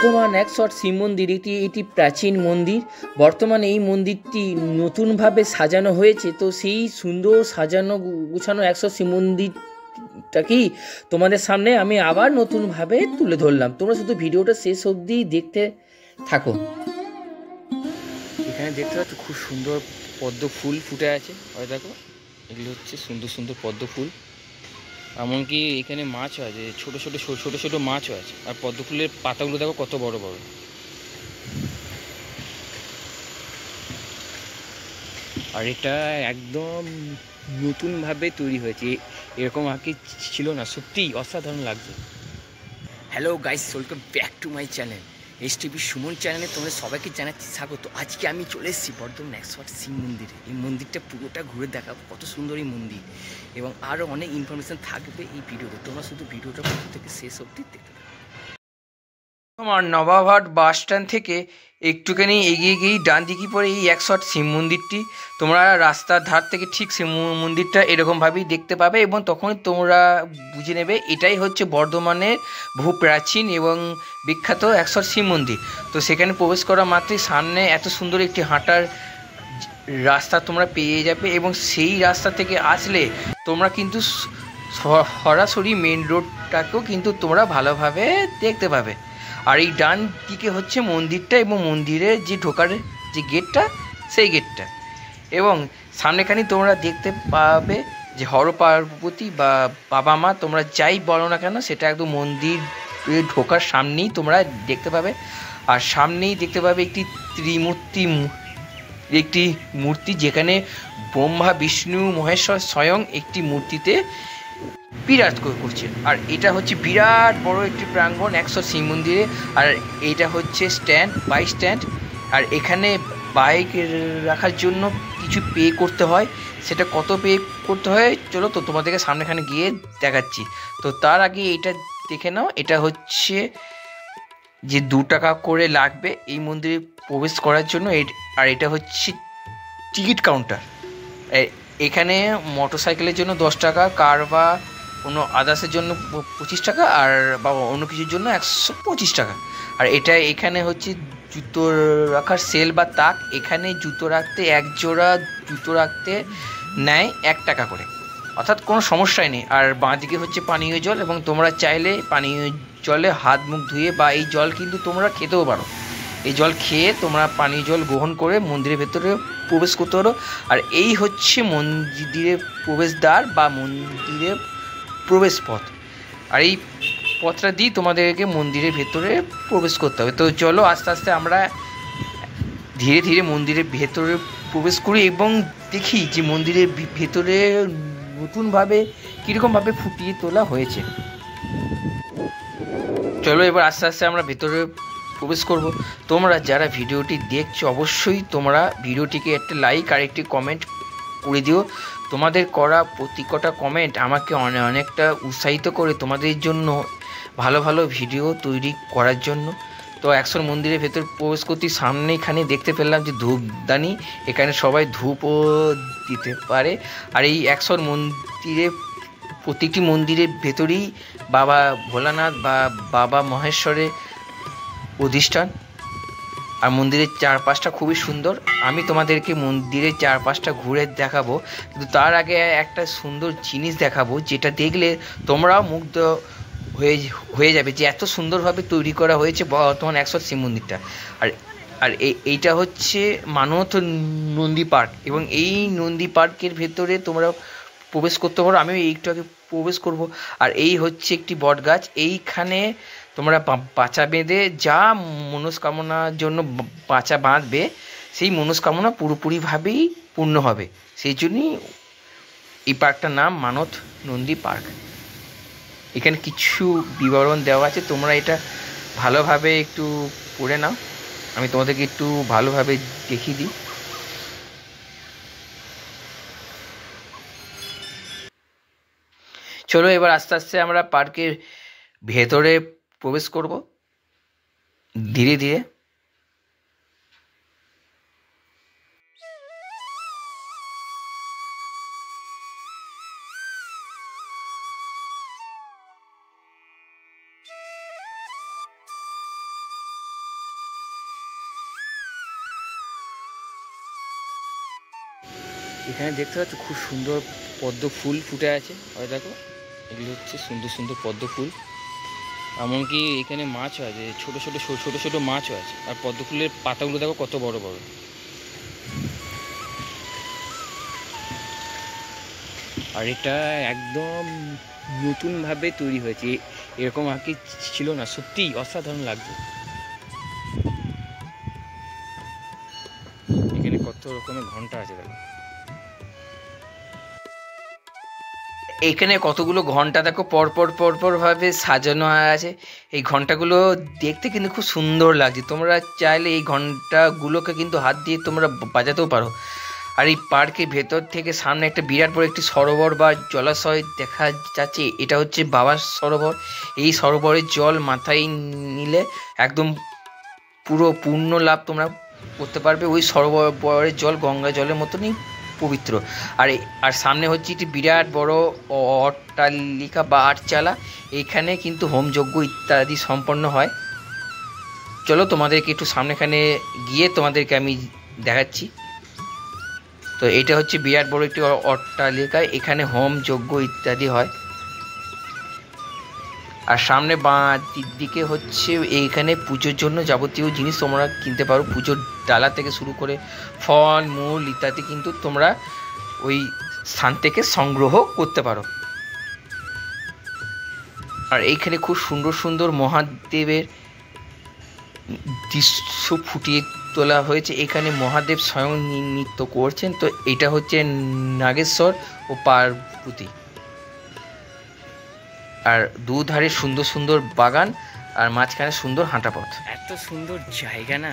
বর্ধমান ১০৮ শিব মন্দির এটি প্রাচীন মন্দির। বর্তমানে এই মন্দিরটি নতুনভাবে সাজানো হয়েছে। তো সেই সুন্দর সাজানো গুছানো ১০৮ শিব মন্দিরটাকেই তোমাদের সামনে আমি আবার নতুনভাবে তুলে ধরলাম। তোমরা শুধু ভিডিওটা শেষ অবধি দেখতে থাকো। এখানে দেখতে পাচ্ছ খুব সুন্দর পদ্ম ফুল ফুটে আছে। ওই দেখো, এগুলো হচ্ছে সুন্দর সুন্দর পদ্ম ফুল। এমনকি এখানে মাছও আছে, ছোট ছোট ছোট ছোট মাছও আছে। আর পদ্ম ফুলের পাতাগুলো দেখো কত বড় বড়। আর এটা একদম নতুনভাবে তৈরি হয়েছে, এরকম আগে ছিল না। সত্যিই অসাধারণ লাগছে। Hello guys, welcome back to my channel STB Suman চ্যানেলে তোমাদের সবাইকে জানাচ্ছি স্বাগত। আজকে আমি চলে এসেছি বর্ধমান ১০৮ শিব মন্দিরে। এই মন্দিরটা পুরোটা ঘুরে দেখাবো, কত সুন্দর এই মন্দির, এবং আরও অনেক ইনফরমেশান থাকবে এই ভিডিওতে। তোমরা শুধু ভিডিওটা প্রথম থেকে শেষ অবধি দেখতে থাকো। তোমার নবাবহাট বাস স্ট্যান্ড থেকে একটুখানি এগিয়ে গিয়েই ডান দিকে পড়ে এই ১০৮ শিব মন্দিরটি। তোমরা রাস্তার ধার থেকে ঠিক শিব মন্দিরটা এরকমভাবেই দেখতে পাবে, এবং তখনই তোমরা বুঝে নেবে এটাই হচ্ছে বর্ধমানের বহু প্রাচীন এবং বিখ্যাত ১০৮ শিব মন্দির। তো সেখানে প্রবেশ করা মাত্রই সামনে এত সুন্দর একটি হাঁটার রাস্তা তোমরা পেয়ে যাবে, এবং সেই রাস্তা থেকে আসলে তোমরা কিন্তু সরাসরি মেন রোডটাকেও কিন্তু তোমরা ভালোভাবে দেখতে পাবে। আর এই ডান দিকে হচ্ছে মন্দিরটা, এবং মন্দিরের যে ঢোকার যে গেটটা, সেই গেটটা, এবং সামনেখানি তোমরা দেখতে পাবে যে হর পার্বতী বা বাবা মা, তোমরা যাই বলো না কেন, সেটা একদম মন্দিরে ঢোকার সামনেই তোমরা দেখতে পাবে। আর সামনেই দেখতে পাবে একটি ত্রিমূর্তি একটি মূর্তি, যেখানে ব্রহ্মা বিষ্ণু মহেশ্বর স্বয়ং একটি মূর্তিতে বিরাজ করছে। আর এটা হচ্ছে বিরাট বড় একটি প্রাঙ্গণ ১০৮ শিব মন্দিরে। আর এটা হচ্ছে স্ট্যান্ড, বাইক স্ট্যান্ড। আর এখানে বাইক রাখার জন্য কিছু পে করতে হয়। সেটা কত পে করতে হয় চলো তো তোমাদেরকে সামনেখানে গিয়ে দেখাচ্ছি। তো তার আগে এটা দেখে নাও, এটা হচ্ছে যে ২ টাকা করে লাগবে এই মন্দিরে প্রবেশ করার জন্য। আর এটা হচ্ছে টিকিট কাউন্টার। এখানে মোটর সাইকেলের জন্য ১০ টাকা, কার বা কোনো আদার্সের জন্য ২৫ টাকা, আর বা অন্য কিছুর জন্য ১২৫ টাকা। আর এখানে হচ্ছে জুতো রাখার সেল বা তাক। এখানে জুতো রাখতে এক জোড়া জুতো রাখতে নেয় ১ টাকা করে, অর্থাৎ কোনো সমস্যাই নেই। আর বাঁদিকে হচ্ছে পানীয় জল, এবং তোমরা চাইলে পানীয় জলে হাত মুখ ধুয়ে, বা এই জল কিন্তু তোমরা খেতেও পারো। এই জল খেয়ে তোমরা পানীয় জল গ্রহণ করে মন্দিরের ভেতরে প্রবেশ করতে পারো। আর এই হচ্ছে মন্দিরের প্রবেশদ্বার বা মন্দিরের প্রবেশ পথ। আর এই পথটা দিয়ে তোমাদেরকে মন্দিরের ভেতরে প্রবেশ করতে হবে। তো চলো আস্তে আস্তে আমরা ধীরে ধীরে মন্দিরের ভেতরে প্রবেশ করি, এবং দেখি যে মন্দিরের ভেতরে নতুনভাবে কীরকমভাবে ফুটিয়ে তোলা হয়েছে। চলো এবার আস্তে আস্তে আমরা ভেতরে প্রবেশ করব। তোমরা যারা ভিডিওটি দেখছো অবশ্যই তোমরা ভিডিওটিকে একটা লাইক আর একটি কমেন্ট করে দিও। তোমাদের করা প্রতি কটা কমেন্ট আমাকে অনেকটা উৎসাহিত করে তোমাদের জন্য ভালো ভালো ভিডিও তৈরি করার জন্য। তো ১০৮ মন্দিরের ভেতর প্রবেশ করতে সামনেখানে দেখতে পেলাম যে ধূপদানি, এখানে সবাই ধূপও দিতে পারে। আর এই ১০৮ মন্দিরে প্রতিটি মন্দিরের ভেতরেই বাবা ভোলানাথ বা বাবা মহেশ্বরের অধিষ্ঠান। আর মন্দিরের চারপাশটা খুবই সুন্দর। আমি তোমাদেরকে মন্দিরের চারপাশটা ঘুরে দেখাবো, কিন্তু তার আগে একটা সুন্দর জিনিস দেখাবো, যেটা দেখলে তোমরাও মুগ্ধ হয়ে যাবে যে এত সুন্দরভাবে তৈরি করা হয়েছে বর্তমান ১০৮ শিব মন্দিরটা। আর আর এইটা হচ্ছে মানত নন্দী পার্ক, এবং এই নন্দী পার্কের ভেতরে তোমরা প্রবেশ করতে পারো। আমিও এইটাকে প্রবেশ করব। আর এই হচ্ছে একটি বট গাছ, এইখানে তোমরা পাচা বেঁধে যা মনস্কামনার জন্য পাচা বাঁধবে, সেই মনস্কামনা পুরোপুরিভাবেই পূর্ণ হবে। সেই জন্যই এই পার্কটার নাম মানত নন্দী পার্ক। এখানে কিছু বিবরণ দেওয়া আছে, তোমরা এটা ভালোভাবে একটু পড়ে নাও। আমি তোমাদেরকে একটু ভালোভাবে দেখিয়ে দিই। চলো এবার আস্তে আস্তে আমরা পার্কের ভেতরে প্রবেশ করব ধীরে ধীরে। এখানে দেখতে পাচ্ছ খুব সুন্দর পদ্ম ফুল ফুটে আছে। আর দেখো এগুলো হচ্ছে সুন্দর সুন্দর পদ্ম ফুল। এমনকি এখানে মাছও আছে, ছোট ছোট ছোট ছোট মাছও আছে। আর পদ্ম ফুলের পাতাগুলো দেখো কত বড় বড়। আর এটা একদম নতুনভাবে তৈরি হয়েছে, এরকম আর কি ছিল না। সত্যি অসাধারণ লাগছে। এখানে কত রকমের ঘন্টা আছে দেখো। এখানে কতগুলো ঘন্টা দেখো পরপর পরপর ভাবে সাজানো আছে। এই ঘন্টাগুলো দেখতে কিন্তু খুব সুন্দর লাগছে। তোমরা চাইলে এই ঘন্টাগুলোকে কিন্তু হাত দিয়ে তোমরা বাজাতেও পারো। আর এই পার্কের ভেতর থেকে সামনে একটা বিরাট বড় একটি সরোবর বা জলাশয় দেখা যাচ্ছে। এটা হচ্ছে বাবার সরোবর। এই সরোবরের জল মাথায় নিলে একদম পুরো পূর্ণ লাভ তোমরা করতে পারবে। ওই সরোবরের জল গঙ্গা জলের মতনই পবিত্র। আর সামনে হচ্ছে একটি বিরাট বড় অট্টালিকা বা আটচালা। এইখানে কিন্তু হোমযজ্ঞ ইত্যাদি সম্পন্ন হয়। চলো তোমাদেরকে একটু সামনেখানে গিয়ে তোমাদেরকে আমি দেখাচ্ছি। তো এটা হচ্ছে বিরাট বড় একটি অট্টালিকা, এখানে হোম যজ্ঞ ইত্যাদি হয়। আর সামনে বাঁ দিকে হচ্ছে এইখানে পুজোর জন্য যাবতীয় জিনিস তোমরা কিনতে পারো। পুজোর ডালা থেকে শুরু করে ফল মূল ইত্যাদি কিন্তু তোমরা ওই স্থান থেকে সংগ্রহ করতে পারো। আর এইখানে খুব সুন্দর সুন্দর মহাদেবের দৃশ্য ফুটিয়ে তোলা হয়েছে। এখানে মহাদেব স্বয়ং নৃত্য করছেন। তো এটা হচ্ছে নাগেশ্বর ও পার্বতী। আর দুধারে সুন্দর সুন্দর বাগান আর মাঝখানে সুন্দর হাঁটা পথ। এত সুন্দর জায়গা না,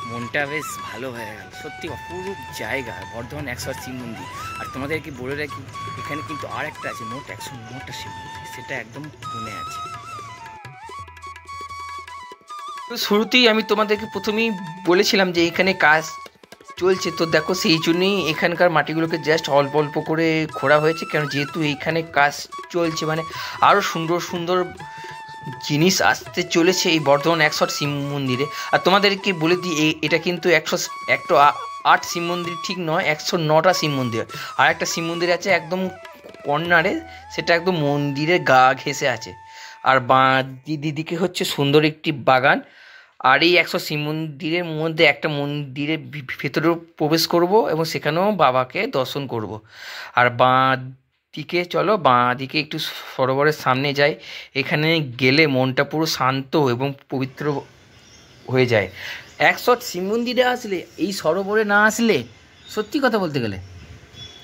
মনটা বেশ ভালো হয়ে গেল। সত্যি অপরূপ জায়গা বর্ধমান 108 শিব মন্দির। আর তোমাদেরকে বলে রাখি, এখানে কিন্তু আর একটা আছে, মোট 109টা শিব মন্দির, সেটা একদম মনে আছে। তো শুরুতেই আমি তোমাদেরকে প্রথমেই বলেছিলাম যে এখানে কাজ চলছে। তো দেখো সেই জন্যই এখানকার মাটিগুলোকে জাস্ট অল্প অল্প করে খোঁড়া হয়েছে, কারণ যেহেতু এইখানে কাজ চলছে, মানে আরও সুন্দর সুন্দর জিনিস আসতে চলেছে এই বর্ধমান 108 শিব মন্দিরে। আর তোমাদেরকে বলে দিই, এটা কিন্তু 108 শিব মন্দির ঠিক নয়, 109টা শিব মন্দির। আর একটা শিব মন্দির আছে একদম কর্নারে, সেটা একদম মন্দিরের গা ঘেঁষে আছে। আর বাঁ দিকে হচ্ছে সুন্দর একটি বাগান। আর এই 100 শিব মন্দিরের মধ্যে একটা মন্দিরের ভেতরেও প্রবেশ করব এবং সেখানেও বাবাকে দর্শন করব। আর বাঁ দিকে চলো, বাঁ দিকে একটু সরোবরের সামনে যাই। এখানে গেলে মনটা পুরো শান্ত এবং পবিত্র হয়ে যায়। 100 শিব মন্দিরে আসলে, এই সরোবরে না আসলে, সত্যি কথা বলতে গেলে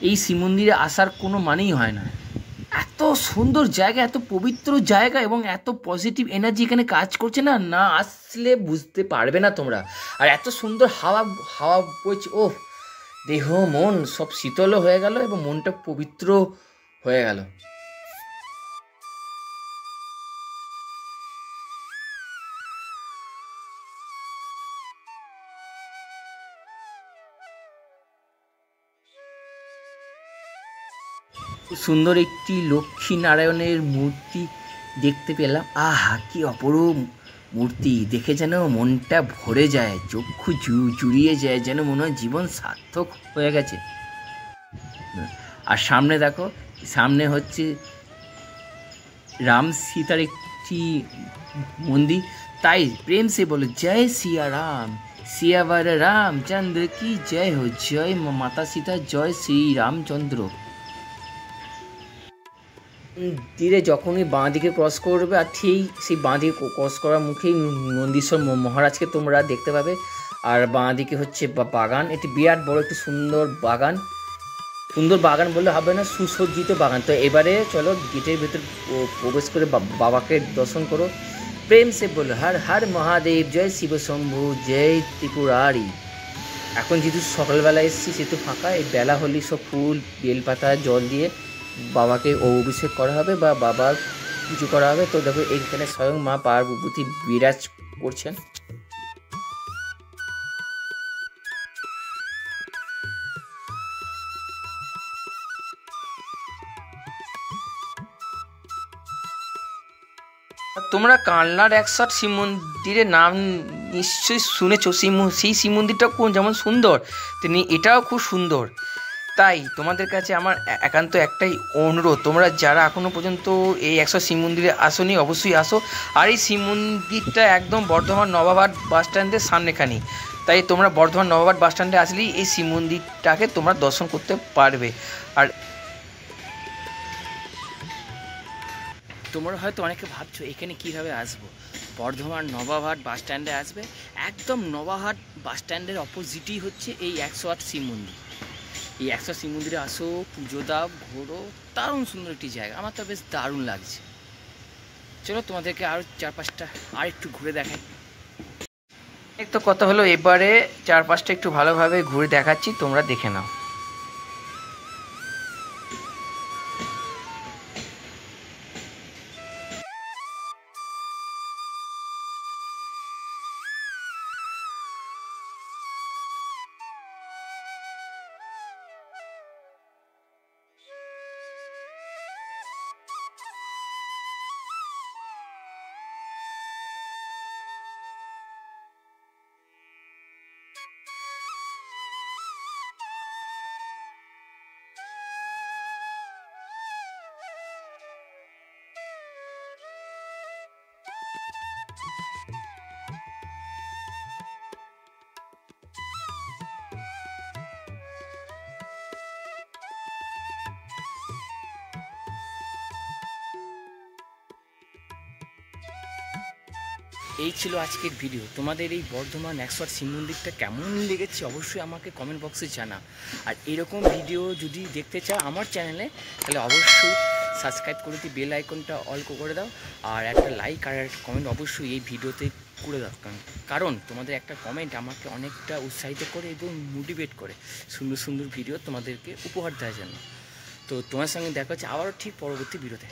এই শিব মন্দিরে আসার কোনো মানেই হয় না। এত সুন্দর জায়গা, এত পবিত্র জায়গা এবং এত পজিটিভ এনার্জি এখানে কাজ করছে না, না আসলে বুঝতে পারবে না তোমরা। আর এত সুন্দর হাওয়া হাওয়া বইছে, ও দেহ মন সব শীতলও হয়ে গেল এবং মনটা পবিত্র হয়ে গেল। সুন্দর একটি লক্ষ্মী নারায়ণের মূর্তি দেখতে পেলাম। আহা, কি অপরূপ মূর্তি! দেখে যেন মনটা ভরে যায়, চক্ষু জুড়িয়ে যায়, যেন মনে হয় জীবন সার্থক হয়ে গেছে। আর সামনে দেখো, সামনে হচ্ছে রাম সীতার একটি মন্দির। তাই প্রেম সে বলো, জয় সিয়া রাম, সিয়াবার রামচন্দ্র কি জয় হো, জয় মাতা সীতা, জয় শ্রী রামচন্দ্র। ধীরে যখনই বাঁ দিকে ক্রস করবে, আর ঠিক সেই বাঁ দিকে ক্রস করার মুখেই নন্দীশ্বর মহারাজকে তোমরা দেখতে পাবে। আর বাঁ দিকে হচ্ছে বাগান, এটি বিরাট বড় একটি সুন্দর বাগান। সুন্দর বাগান বললে হবে না, সুসজ্জিত বাগান। তো এবারে চলো গেটের ভেতর প্রবেশ করে বাবাকে দর্শন করো। প্রেম সে বলো, হর হর মহাদেব, জয় শিব শম্ভু, জয় ত্রিপুরারি। এখন যেহেতু সকালবেলা এসেছি, সেহেতু ফাঁকা। এই বেলা হলে সব ফুল বেলপাতা জল দিয়ে বাবাকে অভিষেক করা হবে বা বাবার পুজো করা হবে। তো দেখো এইখানে স্বয়ং মা পার্বতী বিরাজ করছেন। তোমরা কালনার 108 শিব মন্দিরের নাম নিশ্চয়ই শুনেছ। সেই শিব মন্দিরটা কোন যেমন সুন্দর, তেমনি এটাও খুব সুন্দর। তাই তোমাদের কাছে আমার একান্ত একটাই অনুরোধ, তোমরা যারা এখনও পর্যন্ত এই 100 শিব মন্দিরে আসোনি অবশ্যই আসো। আর এই শিব মন্দিরটা একদম বর্ধমান নবাবহাট বাস স্ট্যান্ডের সামনেখানি, তাই তোমরা বর্ধমান নবাবহাট বাস স্ট্যান্ডে আসলেই এই শিব মন্দিরটাকে তোমরা দর্শন করতে পারবে। আর তোমরা হয়তো অনেকে ভাবছো এখানে কীভাবে আসবো, বর্ধমান নবাবহাট বাস স্ট্যান্ডে আসবে, একদম নবাবহাট বাস স্ট্যান্ডের অপোজিটই হচ্ছে এই 108 শিব মন্দির। এই 100 শিব মন্দিরে আসো, পুজো দাও, ঘোরো, দারুণ সুন্দর একটি জায়গা, আমার তো বেশ দারুণ লাগছে। চলো তোমাদেরকে আরও 4-5টা আর একটু ঘুরে দেখাই। এক তো কথা হলো, এবারে 4-5টা একটু ভালোভাবে ঘুরে দেখাচ্ছি, তোমরা দেখে নাও। এই ছিল আজকের ভিডিও। তোমাদের এই বর্ধমান 108 শিব মন্দিরটা কেমন লেগেছে অবশ্যই আমাকে কমেন্ট বক্সে জানা। আর এরকম ভিডিও যদি দেখতে চাও আমার চ্যানেলে, তাহলে অবশ্যই সাবস্ক্রাইব করে দিয়ে বেল আইকনটা অল করে দাও, আর একটা লাইক আর একটা কমেন্ট অবশ্যই এই ভিডিওতে করে দাও, কারণ তোমাদের একটা কমেন্ট আমাকে অনেকটা উৎসাহিত করে এবং মোটিভেট করে সুন্দর সুন্দর ভিডিও তোমাদেরকে উপহার দেওয়ার জন্য। তো তোমার সঙ্গে দেখা হচ্ছে আবারও ঠিক পরবর্তী ভিডিওতে।